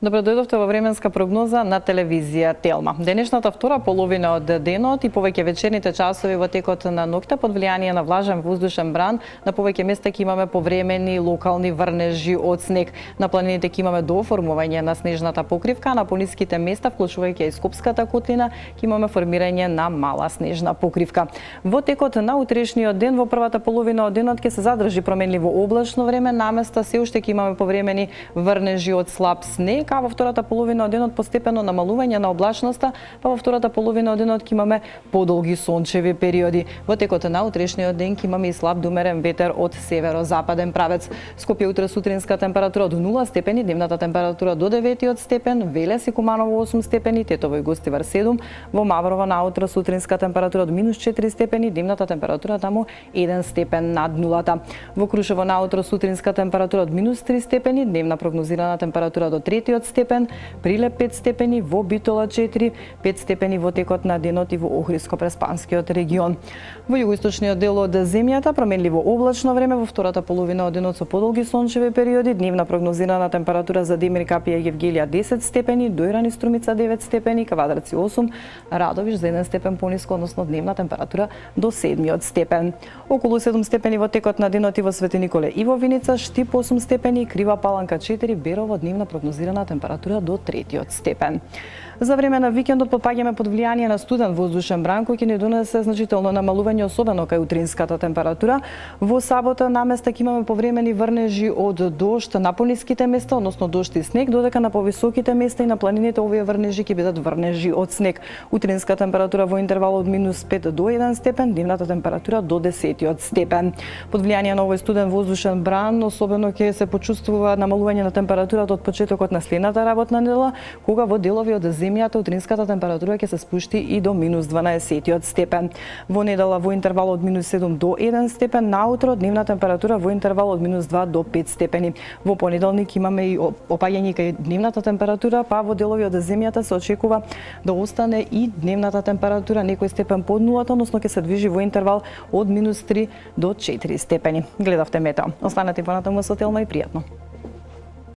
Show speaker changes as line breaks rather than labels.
Добро дојдовте во временска прогноза на телевизија Телма. Денешната втора половина од денот и повеќе вечерните часови во текот на ноќта под влијание на влажен воздушен бран на повеќе места ќе имаме повремени локални врнежи од снег. На планините ќе имаме дооформување на снежната покривка, а на пониските места, вклучувајќи и Скопската котлина, ќе имаме формирање на мала снежна покривка. Во текот на утрешниот ден во првата половина од денот ќе се задржи променливо облачно време, наместа се уште ќе имаме повремени врнежи од слаб снег, а во втората половина од денот постепено намалување на облачноста, па во втората половина од денот ќе имаме подолги сончеви периоди. Во текот на утрешниот ден ќе имаме и слаб до умерен ветер од северозападен правец. Скопје утре сутринска температура до 0 степени, дневната температура до 9 степен, Велес и Куманово 8 степени, Тетово и Гостивар 7, во Маврова наутро сутринска температура до -4 степени, дневната температура таму 1 степен над нулата. Во Крушево наутро сутринска температура од -3 степени, дневна прогнозирана температура до 3 степен, Прилеп 5 степени, во Битола 4, 5 степени во текот на денот и во Охридско-Преспанскиот регион. Во југоисточниот дел од земјата променливо облачно време во втората половина од денот со подолги сончеви периоди, дневна прогнозирана температура за Демир, Капија и Евгелија 10 степени, Дојран и Струмица 9 степени, Кавадарци 8, Радовиш за 1 степен пониско, односно дневна температура до 7 степен. Околу 7 степени во текот на денот и во Свети Николе и во Виница, Штип 8 степени, Крива Паланка 4, Берово дневна прогнозирана температура до 3 степен. За време на викендот попаѓаме под влијание на студен воздушен бран кој ќе ни донесе значително намалување, особено кај утринската температура. Во сабота наместа ќе имаме повремени врнежи од дожд на пониските места, односно дожд и снег, додека на повисоките места и на планините овие врнежи ќе бидат врнежи од снег. Утринска температура во интервал од -5 до 1 степен, дневната температура до 10 степен. Под влијание на овој студен воздушен бран, особено ќе се почувствува намалување на температурата од почетокот на следната работна недела, кога во делови од земјата утринската температура ќе се спушти и до -12 степен. Во недела во интервал од -7 до 1 степен, наутро дневна температура во интервал од -2 до 5 степени. Во понеделник имаме и опаѓање кај дневната температура, па во делови од земјата се очекува да остане и дневната температура некој степен под нулата, односно ќе се движи во интервал од -3 до 4 степени. Гледавте Метео. Останете понатаму со Телма и пријатно.